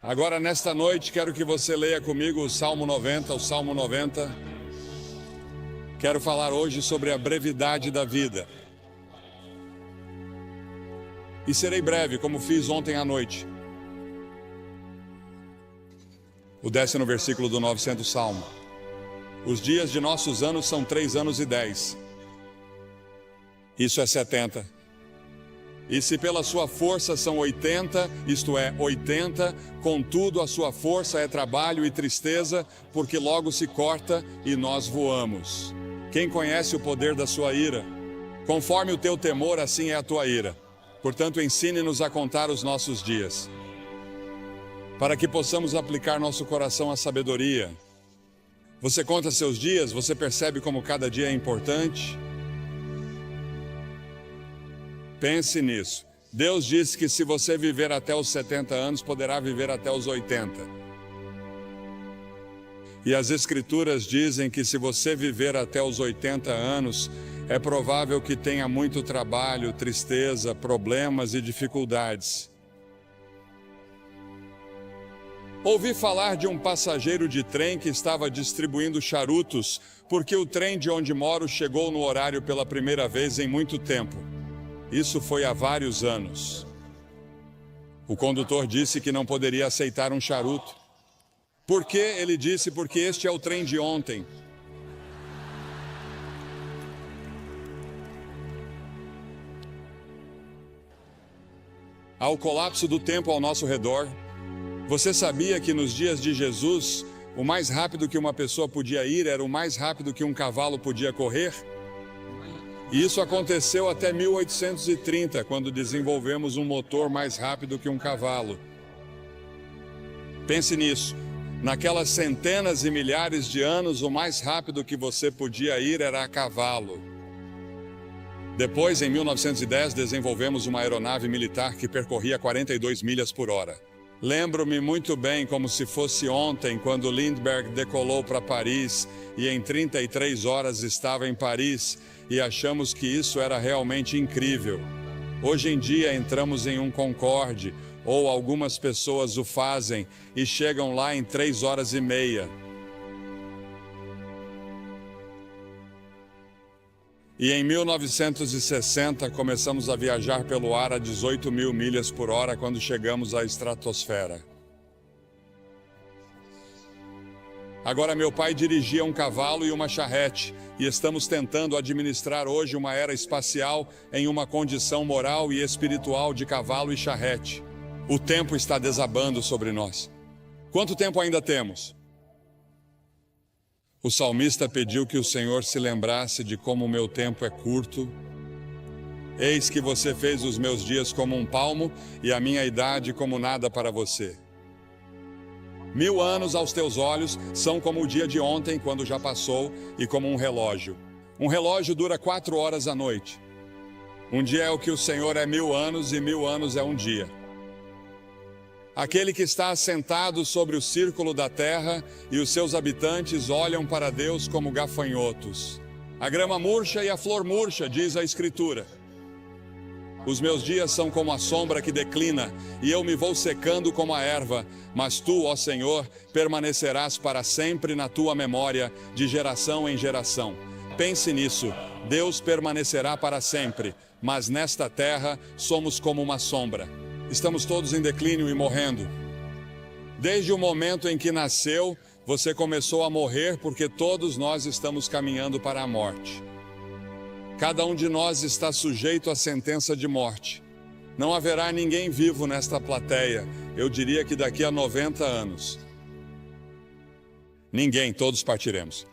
Agora, nesta noite, quero que você leia comigo o Salmo 90, o Salmo 90. Quero falar hoje sobre a brevidade da vida. E serei breve, como fiz ontem à noite. O 10º versículo do 900 Salmo. Os dias de nossos anos são 3 anos e 10. Isso é 70. E se pela sua força são 80, isto é, 80, contudo a sua força é trabalho e tristeza, porque logo se corta e nós voamos. Quem conhece o poder da sua ira? Conforme o teu temor, assim é a tua ira. Portanto, ensine-nos a contar os nossos dias, para que possamos aplicar nosso coração à sabedoria. Você conta seus dias? Você percebe como cada dia é importante? Pense nisso. Deus disse que se você viver até os 70 anos, poderá viver até os 80. E as Escrituras dizem que se você viver até os 80 anos, é provável que tenha muito trabalho, tristeza, problemas e dificuldades. Ouvi falar de um passageiro de trem que estava distribuindo charutos, porque o trem de onde moro chegou no horário pela primeira vez em muito tempo. Isso foi há vários anos. O condutor disse que não poderia aceitar um charuto. Por quê? Ele disse, porque este é o trem de ontem. Há o colapso do tempo ao nosso redor. Você sabia que nos dias de Jesus, o mais rápido que uma pessoa podia ir era o mais rápido que um cavalo podia correr? E isso aconteceu até 1830, quando desenvolvemos um motor mais rápido que um cavalo. Pense nisso. Naquelas centenas e milhares de anos, o mais rápido que você podia ir era a cavalo. Depois, em 1910, desenvolvemos uma aeronave militar que percorria 42 milhas por hora. Lembro-me muito bem, como se fosse ontem, quando Lindbergh decolou para Paris e em 33 horas estava em Paris, e achamos que isso era realmente incrível. Hoje em dia entramos em um Concorde, ou algumas pessoas o fazem, e chegam lá em 3 horas e meia. E em 1960 começamos a viajar pelo ar a 18 mil milhas por hora quando chegamos à estratosfera. Agora meu pai dirigia um cavalo e uma charrete, e estamos tentando administrar hoje uma era espacial em uma condição moral e espiritual de cavalo e charrete. O tempo está desabando sobre nós. Quanto tempo ainda temos? O salmista pediu que o Senhor se lembrasse de como o meu tempo é curto. Eis que você fez os meus dias como um palmo e a minha idade como nada para você. 1000 anos aos teus olhos são como o dia de ontem, quando já passou, e como um relógio. Um relógio dura 4 horas à noite. Um dia é o que o Senhor é 1000 anos e 1000 anos é um dia. Aquele que está assentado sobre o círculo da terra e os seus habitantes olham para Deus como gafanhotos. A grama murcha e a flor murcha, diz a Escritura. Os meus dias são como a sombra que declina, e eu me vou secando como a erva, mas tu, ó Senhor, permanecerás para sempre na tua memória, de geração em geração. Pense nisso, Deus permanecerá para sempre, mas nesta terra somos como uma sombra. Estamos todos em declínio e morrendo. Desde o momento em que nasceu, você começou a morrer, porque todos nós estamos caminhando para a morte. Cada um de nós está sujeito à sentença de morte. Não haverá ninguém vivo nesta plateia, eu diria que daqui a 90 anos. Ninguém, todos partiremos.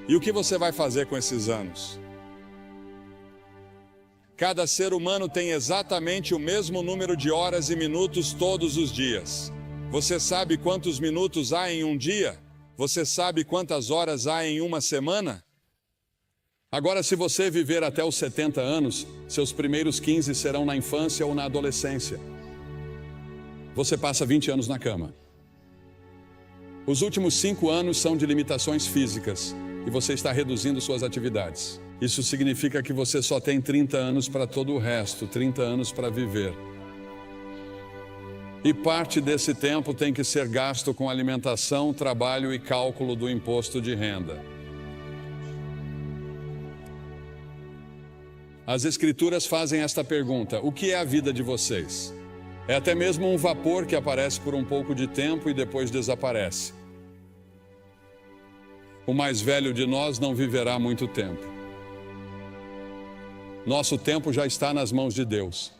E o que você vai fazer com esses anos? Cada ser humano tem exatamente o mesmo número de horas e minutos todos os dias. Você sabe quantos minutos há em um dia? Você sabe quantas horas há em uma semana? Agora, se você viver até os 70 anos, seus primeiros 15 serão na infância ou na adolescência. Você passa 20 anos na cama. Os últimos 5 anos são de limitações físicas e você está reduzindo suas atividades. Isso significa que você só tem 30 anos para todo o resto, 30 anos para viver. E parte desse tempo tem que ser gasto com alimentação, trabalho e cálculo do imposto de renda. As Escrituras fazem esta pergunta: o que é a vida de vocês? É até mesmo um vapor que aparece por um pouco de tempo e depois desaparece. O mais velho de nós não viverá muito tempo. Nosso tempo já está nas mãos de Deus.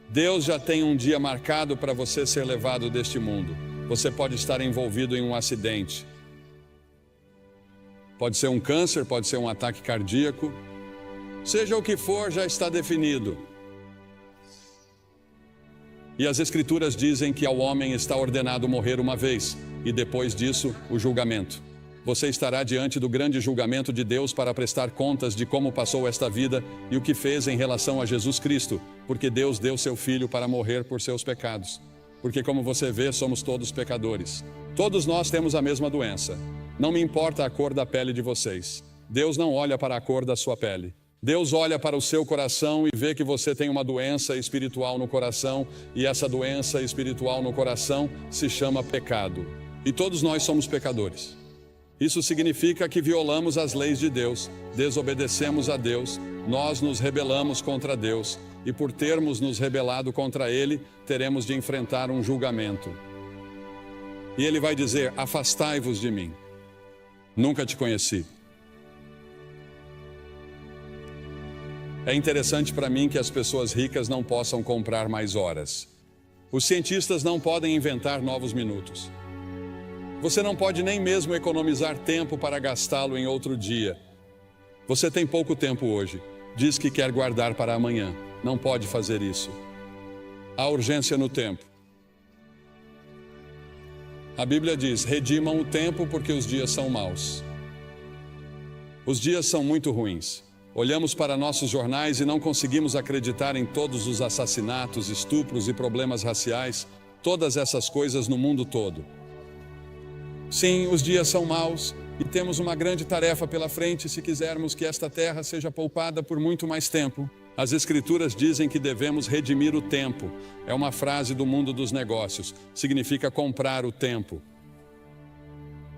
Deus já tem um dia marcado para você ser levado deste mundo. Você pode estar envolvido em um acidente. Pode ser um câncer, pode ser um ataque cardíaco. Seja o que for, já está definido. E as Escrituras dizem que ao homem está ordenado morrer uma vez, e depois disso, o julgamento. Você estará diante do grande julgamento de Deus para prestar contas de como passou esta vida e o que fez em relação a Jesus Cristo, porque Deus deu seu Filho para morrer por seus pecados. Porque, como você vê, somos todos pecadores. Todos nós temos a mesma doença. Não me importa a cor da pele de vocês. Deus não olha para a cor da sua pele. Deus olha para o seu coração e vê que você tem uma doença espiritual no coração, e essa doença espiritual no coração se chama pecado. E todos nós somos pecadores. Isso significa que violamos as leis de Deus, desobedecemos a Deus, nós nos rebelamos contra Deus, e por termos nos rebelado contra Ele, teremos de enfrentar um julgamento. E Ele vai dizer: afastai-vos de mim. Nunca te conheci. É interessante para mim que as pessoas ricas não possam comprar mais horas. Os cientistas não podem inventar novos minutos. Você não pode nem mesmo economizar tempo para gastá-lo em outro dia. Você tem pouco tempo hoje. Diz que quer guardar para amanhã. Não pode fazer isso. Há urgência no tempo. A Bíblia diz: redimam o tempo porque os dias são maus. Os dias são muito ruins. Olhamos para nossos jornais e não conseguimos acreditar em todos os assassinatos, estupros e problemas raciais, todas essas coisas no mundo todo. Sim, os dias são maus e temos uma grande tarefa pela frente se quisermos que esta terra seja poupada por muito mais tempo. As Escrituras dizem que devemos redimir o tempo. É uma frase do mundo dos negócios. Significa comprar o tempo.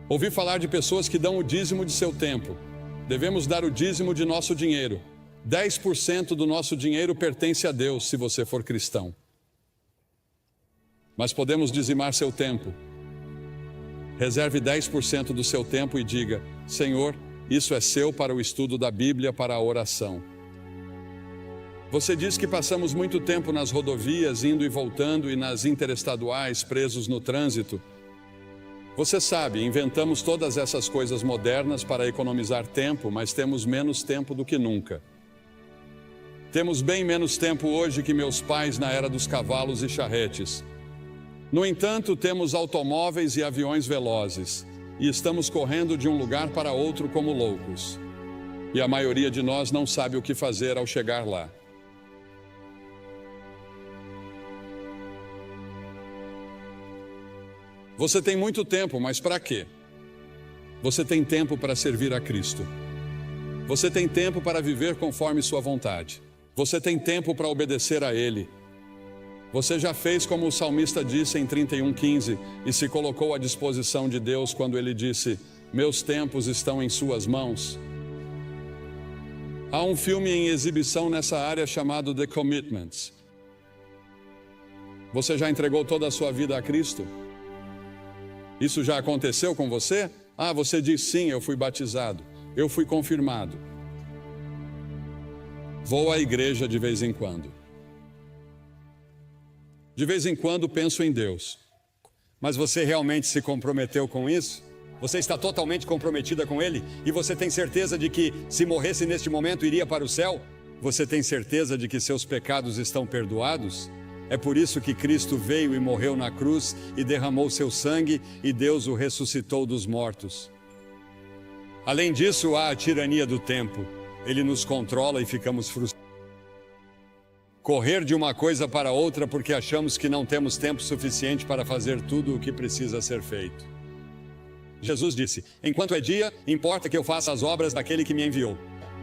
Ouvi falar de pessoas que dão o dízimo de seu tempo. Devemos dar o dízimo de nosso dinheiro. 10% do nosso dinheiro pertence a Deus, se você for cristão. Mas podemos dizimar seu tempo. Reserve 10% do seu tempo e diga: Senhor, isso é seu para o estudo da Bíblia, para a oração. Você diz que passamos muito tempo nas rodovias, indo e voltando, e nas interestaduais, presos no trânsito. Você sabe, inventamos todas essas coisas modernas para economizar tempo, mas temos menos tempo do que nunca. Temos bem menos tempo hoje que meus pais na era dos cavalos e charretes. No entanto, temos automóveis e aviões velozes, e estamos correndo de um lugar para outro como loucos. E a maioria de nós não sabe o que fazer ao chegar lá. Você tem muito tempo, mas para quê? Você tem tempo para servir a Cristo. Você tem tempo para viver conforme sua vontade. Você tem tempo para obedecer a Ele. Você já fez como o salmista disse em 31:15 e se colocou à disposição de Deus quando ele disse: meus tempos estão em suas mãos. Há um filme em exibição nessa área chamado The Commitments. Você já entregou toda a sua vida a Cristo? Isso já aconteceu com você? Ah, você diz sim, eu fui batizado, eu fui confirmado. Vou à igreja de vez em quando. De vez em quando penso em Deus. Mas você realmente se comprometeu com isso? Você está totalmente comprometida com Ele? E você tem certeza de que, se morresse neste momento, iria para o céu? Você tem certeza de que seus pecados estão perdoados? É por isso que Cristo veio e morreu na cruz e derramou seu sangue e Deus o ressuscitou dos mortos. Além disso, há a tirania do tempo. Ele nos controla e ficamos frustrados. Correr de uma coisa para outra porque achamos que não temos tempo suficiente para fazer tudo o que precisa ser feito. Jesus disse: enquanto é dia, importa que eu faça as obras daquele que me enviou.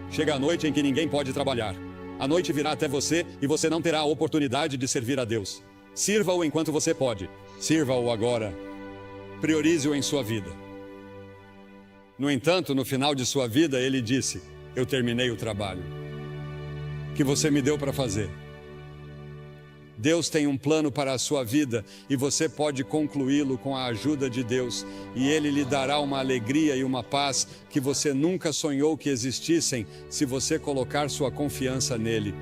Chega a noite em que ninguém pode trabalhar. A noite virá até você e você não terá a oportunidade de servir a Deus. Sirva-o enquanto você pode. Sirva-o agora. Priorize-o em sua vida. No entanto, no final de sua vida, ele disse: eu terminei o trabalho que você me deu para fazer. Deus tem um plano para a sua vida e você pode concluí-lo com a ajuda de Deus, e Ele lhe dará uma alegria e uma paz que você nunca sonhou que existissem se você colocar sua confiança nele.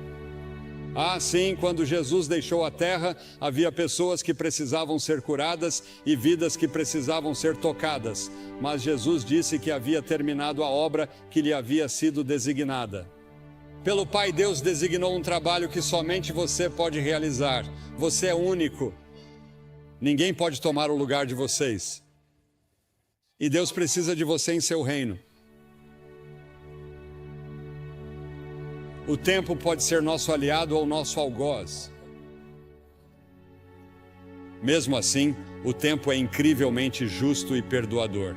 Ah, sim, quando Jesus deixou a terra, havia pessoas que precisavam ser curadas e vidas que precisavam ser tocadas, mas Jesus disse que havia terminado a obra que lhe havia sido designada. Pelo Pai, Deus designou um trabalho que somente você pode realizar. Você é único. Ninguém pode tomar o lugar de vocês. E Deus precisa de você em seu reino. O tempo pode ser nosso aliado ou nosso algoz. Mesmo assim, o tempo é incrivelmente justo e perdoador.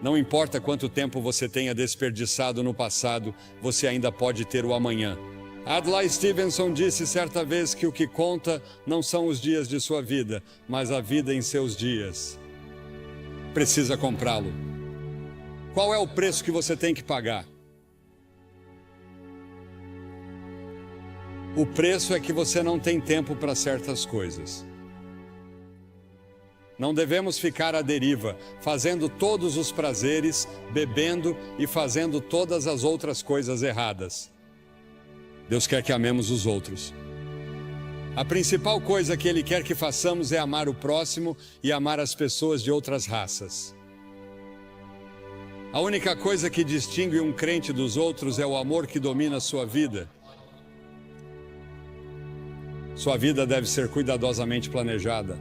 Não importa quanto tempo você tenha desperdiçado no passado, você ainda pode ter o amanhã. Adlai Stevenson disse certa vez que o que conta não são os dias de sua vida, mas a vida em seus dias. Precisa comprá-lo. Qual é o preço que você tem que pagar? O preço é que você não tem tempo para certas coisas. Não devemos ficar à deriva, fazendo todos os prazeres, bebendo e fazendo todas as outras coisas erradas. Deus quer que amemos os outros. A principal coisa que Ele quer que façamos é amar o próximo e amar as pessoas de outras raças. A única coisa que distingue um crente dos outros é o amor que domina a sua vida. Sua vida deve ser cuidadosamente planejada.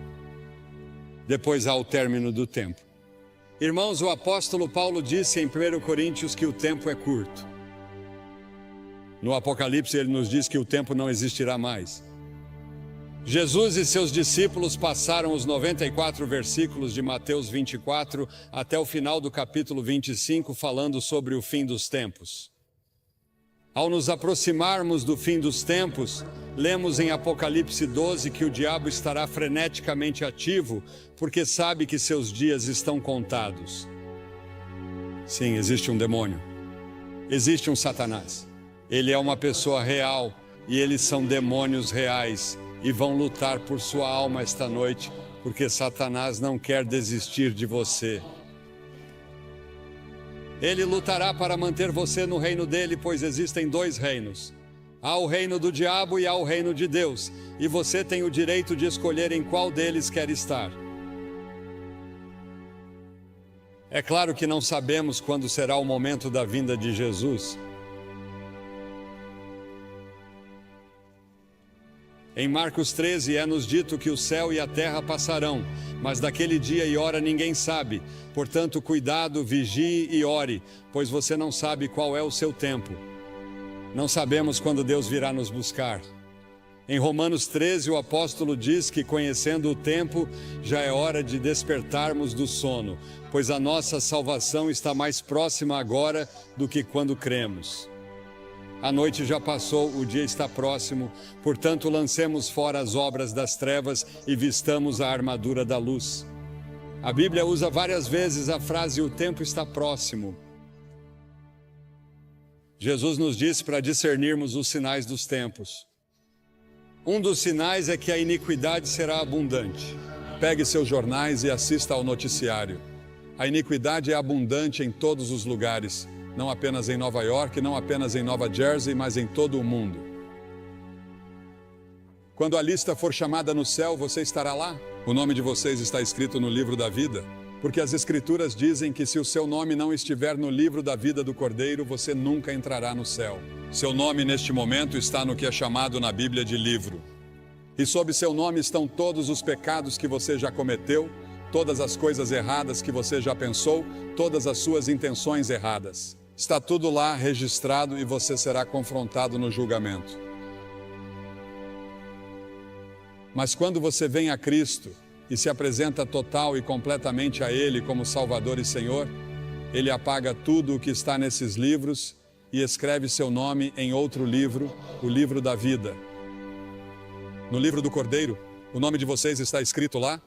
Depois há o término do tempo. Irmãos, o apóstolo Paulo disse em 1 Coríntios que o tempo é curto. No Apocalipse ele nos diz que o tempo não existirá mais. Jesus e seus discípulos passaram os 94 versículos de Mateus 24 até o final do capítulo 25 falando sobre o fim dos tempos. Ao nos aproximarmos do fim dos tempos, lemos em Apocalipse 12 que o diabo estará freneticamente ativo, porque sabe que seus dias estão contados. Sim, existe um demônio. Existe um Satanás. Ele é uma pessoa real e eles são demônios reais e vão lutar por sua alma esta noite, porque Satanás não quer desistir de você. Ele lutará para manter você no reino dele, pois existem dois reinos. Há o reino do diabo e há o reino de Deus, e você tem o direito de escolher em qual deles quer estar. É claro que não sabemos quando será o momento da vinda de Jesus. Em Marcos 13 é-nos dito que o céu e a terra passarão, mas daquele dia e hora ninguém sabe. Portanto, cuidado, vigie e ore, pois você não sabe qual é o seu tempo. Não sabemos quando Deus virá nos buscar. Em Romanos 13, o apóstolo diz que, conhecendo o tempo, já é hora de despertarmos do sono, pois a nossa salvação está mais próxima agora do que quando cremos. A noite já passou, o dia está próximo, portanto lancemos fora as obras das trevas e vistamos a armadura da luz. A Bíblia usa várias vezes a frase "o tempo está próximo". Jesus nos disse para discernirmos os sinais dos tempos. Um dos sinais é que a iniquidade será abundante. Pegue seus jornais e assista ao noticiário. A iniquidade é abundante em todos os lugares. Não apenas em Nova York, não apenas em Nova Jersey, mas em todo o mundo. Quando a lista for chamada no céu, você estará lá? O nome de vocês está escrito no livro da vida? Porque as Escrituras dizem que se o seu nome não estiver no livro da vida do Cordeiro, você nunca entrará no céu. Seu nome neste momento está no que é chamado na Bíblia de livro. E sob seu nome estão todos os pecados que você já cometeu, todas as coisas erradas que você já pensou, todas as suas intenções erradas. Está tudo lá registrado e você será confrontado no julgamento. Mas quando você vem a Cristo e se apresenta total e completamente a Ele como Salvador e Senhor, Ele apaga tudo o que está nesses livros e escreve seu nome em outro livro, o livro da vida. No livro do Cordeiro, O nome de vocês está escrito lá?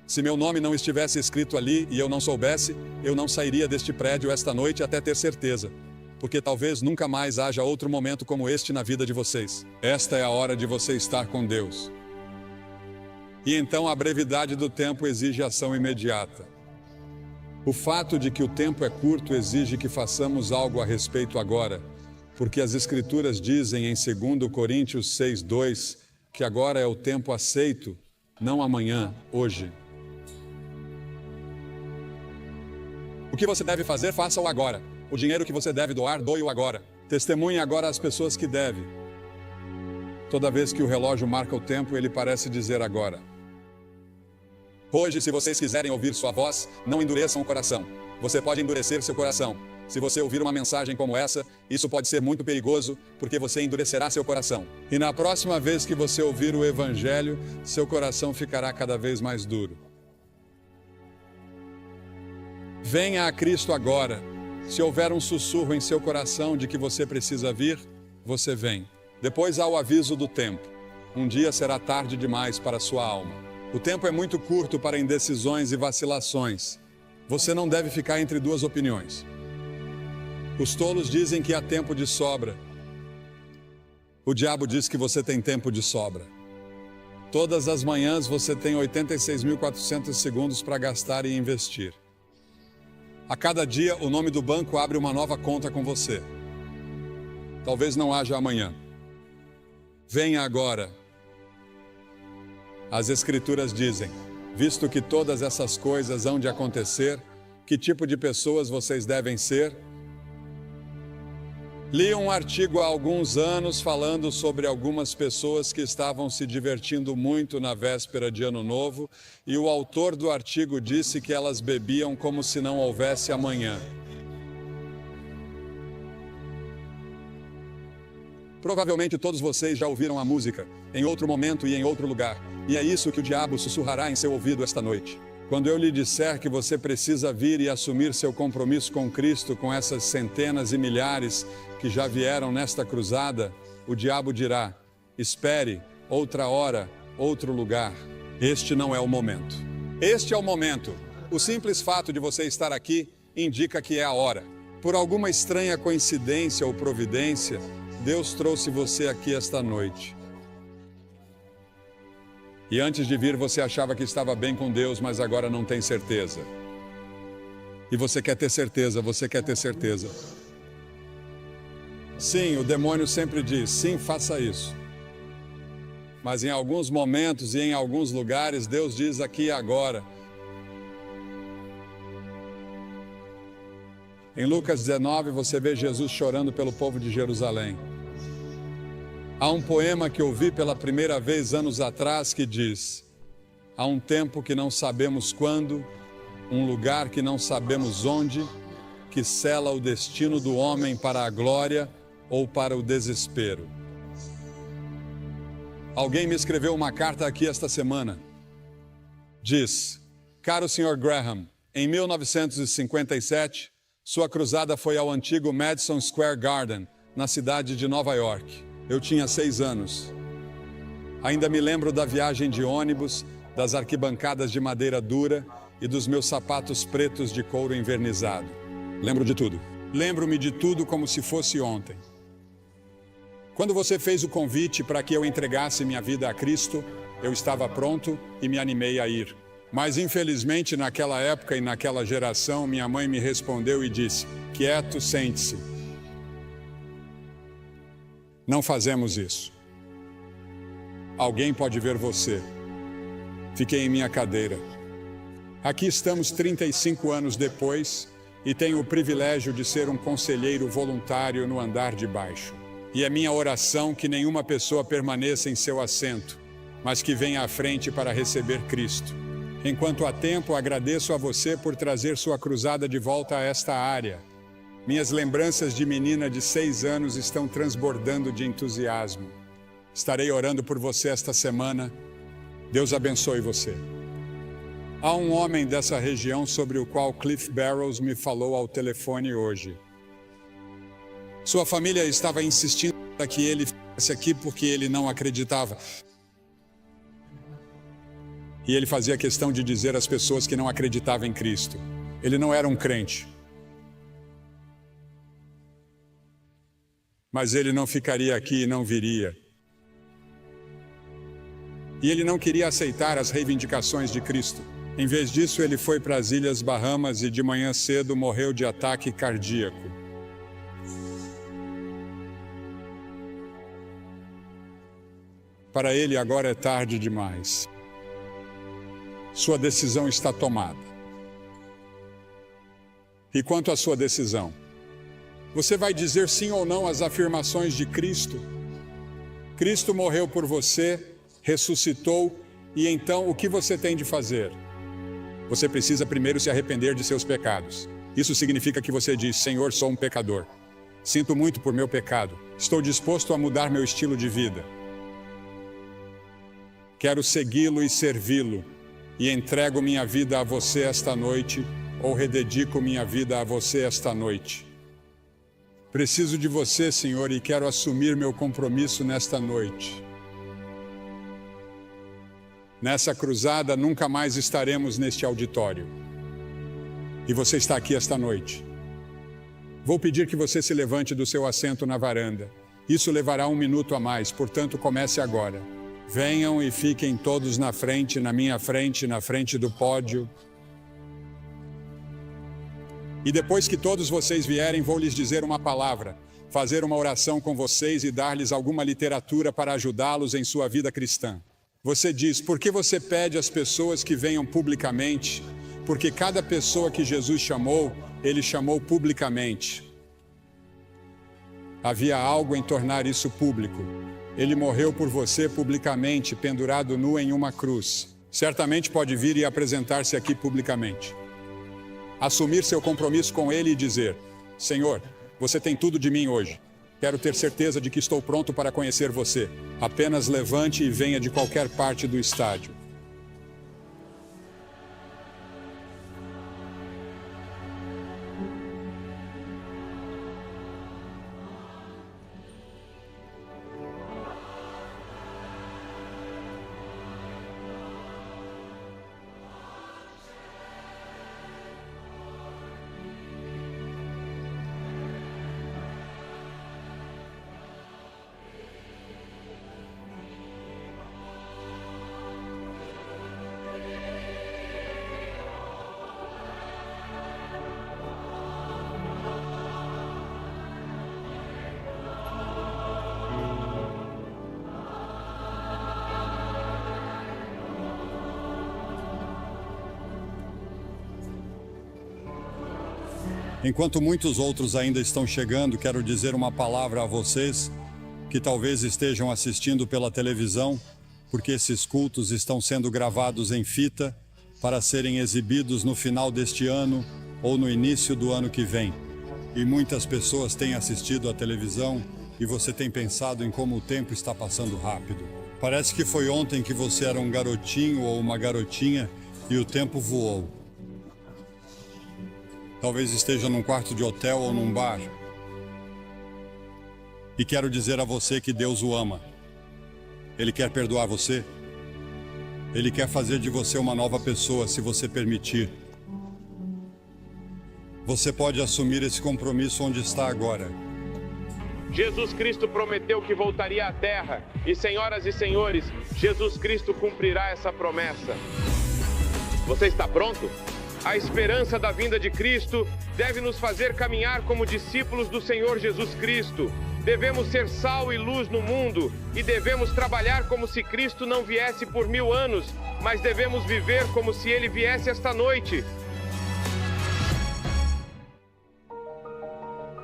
Se meu nome não estivesse escrito ali e eu não soubesse, eu não sairia deste prédio esta noite até ter certeza. Porque talvez nunca mais haja outro momento como este na vida de vocês. Esta é a hora de você estar com Deus. E então a brevidade do tempo exige ação imediata. O fato de que o tempo é curto exige que façamos algo a respeito agora, porque as Escrituras dizem em 2 Coríntios 6:2 que agora é o tempo aceito, não amanhã, hoje. O que você deve fazer, faça-o agora. O dinheiro que você deve doar, doe-o agora. Testemunhe agora às pessoas que deve. Toda vez que o relógio marca o tempo, ele parece dizer agora. Hoje, se vocês quiserem ouvir sua voz, não endureçam o coração. Você pode endurecer seu coração. Se você ouvir uma mensagem como essa, isso pode ser muito perigoso, porque você endurecerá seu coração. E na próxima vez que você ouvir o Evangelho, seu coração ficará cada vez mais duro. Venha a Cristo agora. Se houver um sussurro em seu coração de que você precisa vir, você vem. Depois há o aviso do tempo. Um dia será tarde demais para sua alma. O tempo é muito curto para indecisões e vacilações. Você não deve ficar entre duas opiniões. Os tolos dizem que há tempo de sobra. O diabo diz que você tem tempo de sobra. Todas as manhãs você tem 86.400 segundos para gastar e investir. A cada dia, o nome do banco abre uma nova conta com você. Talvez não haja amanhã. Venha agora. As Escrituras dizem, visto que todas essas coisas hão de acontecer, que tipo de pessoas vocês devem ser? Li um artigo há alguns anos falando sobre algumas pessoas que estavam se divertindo muito na véspera de Ano Novo, e o autor do artigo disse que elas bebiam como se não houvesse amanhã. Provavelmente todos vocês já ouviram a música, em outro momento e em outro lugar, e é isso que o diabo sussurrará em seu ouvido esta noite. Quando eu lhe disser que você precisa vir e assumir seu compromisso com Cristo, com essas centenas e milhares que já vieram nesta cruzada, o diabo dirá, espere, outra hora, outro lugar. Este não é o momento. Este é o momento. O simples fato de você estar aqui indica que é a hora. Por alguma estranha coincidência ou providência, Deus trouxe você aqui esta noite. E antes de vir você achava que estava bem com Deus, mas agora não tem certeza. E você quer ter certeza, você quer ter certeza. Sim, o demônio sempre diz, sim, faça isso. Mas em alguns momentos e em alguns lugares, Deus diz aqui e agora. Em Lucas 19, você vê Jesus chorando pelo povo de Jerusalém. Há um poema que ouvi pela primeira vez anos atrás que diz: há um tempo que não sabemos quando, um lugar que não sabemos onde, que sela o destino do homem para a glória ou para o desespero. Alguém me escreveu uma carta aqui esta semana. Diz: caro Sr. Graham, em 1957, sua cruzada foi ao antigo Madison Square Garden, na cidade de Nova York. Eu tinha 6 anos. Ainda me lembro da viagem de ônibus, das arquibancadas de madeira dura e dos meus sapatos pretos de couro envernizado. Lembro de tudo. Lembro-me de tudo como se fosse ontem. Quando você fez o convite para que eu entregasse minha vida a Cristo, eu estava pronto e me animei a ir. Mas infelizmente naquela época e naquela geração, minha mãe me respondeu e disse: quieto, sente-se. Não fazemos isso. Alguém pode ver você. Fiquei em minha cadeira. Aqui estamos 35 anos depois e tenho o privilégio de ser um conselheiro voluntário no andar de baixo. E é minha oração que nenhuma pessoa permaneça em seu assento, mas que venha à frente para receber Cristo. Enquanto há tempo, agradeço a você por trazer sua cruzada de volta a esta área. Minhas lembranças de menina de 6 anos estão transbordando de entusiasmo. Estarei orando por você esta semana. Deus abençoe você. Há um homem dessa região sobre o qual Cliff Barrows me falou ao telefone hoje. Sua família estava insistindo para que ele ficasse aqui porque ele não acreditava. E ele fazia questão de dizer às pessoas que não acreditavam em Cristo. Ele não era um crente. Mas ele não ficaria aqui e não viria. E ele não queria aceitar as reivindicações de Cristo. Em vez disso, ele foi para as Ilhas Bahamas e de manhã cedo morreu de ataque cardíaco. Para ele agora é tarde demais. Sua decisão está tomada. E quanto à sua decisão? Você vai dizer sim ou não às afirmações de Cristo? Cristo morreu por você, ressuscitou, e então o que você tem de fazer? Você precisa primeiro se arrepender de seus pecados. Isso significa que você diz: Senhor, sou um pecador. Sinto muito por meu pecado. Estou disposto a mudar meu estilo de vida. Quero segui-lo e servi-lo. E entrego minha vida a você esta noite, ou rededico minha vida a você esta noite. Preciso de você, Senhor, e quero assumir meu compromisso nesta noite. Nessa cruzada, nunca mais estaremos neste auditório. E você está aqui esta noite. Vou pedir que você se levante do seu assento na varanda. Isso levará 1 minuto a mais, portanto, comece agora. Venham e fiquem todos na frente, na minha frente, na frente do pódio. E depois que todos vocês vierem, vou lhes dizer uma palavra, fazer uma oração com vocês e dar-lhes alguma literatura para ajudá-los em sua vida cristã. Você diz: por que você pede às pessoas que venham publicamente? Porque cada pessoa que Jesus chamou, ele chamou publicamente. Havia algo em tornar isso público. Ele morreu por você publicamente, pendurado nu em uma cruz. Certamente pode vir e apresentar-se aqui publicamente. Assumir seu compromisso com ele e dizer: Senhor, você tem tudo de mim hoje. Quero ter certeza de que estou pronto para conhecer você. Apenas levante e venha de qualquer parte do estádio. Enquanto muitos outros ainda estão chegando, quero dizer uma palavra a vocês que talvez estejam assistindo pela televisão, porque esses cultos estão sendo gravados em fita para serem exibidos no final deste ano ou no início do ano que vem. E muitas pessoas têm assistido à televisão e você tem pensado em como o tempo está passando rápido. Parece que foi ontem que você era um garotinho ou uma garotinha e o tempo voou. Talvez esteja num quarto de hotel ou num bar. E quero dizer a você que Deus o ama. Ele quer perdoar você. Ele quer fazer de você uma nova pessoa, se você permitir. Você pode assumir esse compromisso onde está agora. Jesus Cristo prometeu que voltaria à Terra. E, senhoras e senhores, Jesus Cristo cumprirá essa promessa. Você está pronto? A esperança da vinda de Cristo deve nos fazer caminhar como discípulos do Senhor Jesus Cristo. Devemos ser sal e luz no mundo e devemos trabalhar como se Cristo não viesse por 1000 anos, mas devemos viver como se Ele viesse esta noite.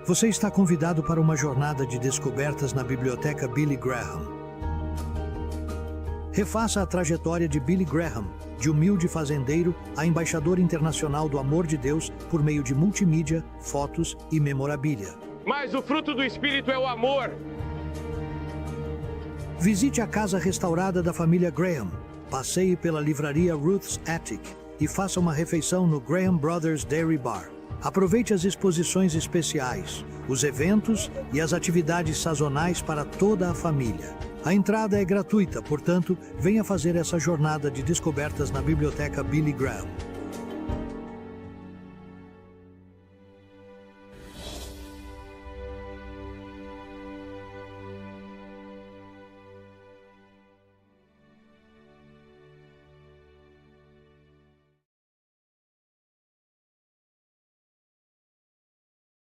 Você está convidado para uma jornada de descobertas na Biblioteca Billy Graham. Refaça a trajetória de Billy Graham, de humilde fazendeiro a embaixador internacional do amor de Deus por meio de multimídia, fotos e memorabilia. Mas o fruto do Espírito é o amor. Visite a casa restaurada da família Graham, passeie pela livraria Ruth's Attic e faça uma refeição no Graham Brothers Dairy Bar. Aproveite as exposições especiais, os eventos e as atividades sazonais para toda a família. A entrada é gratuita, portanto, venha fazer essa jornada de descobertas na Biblioteca Billy Graham.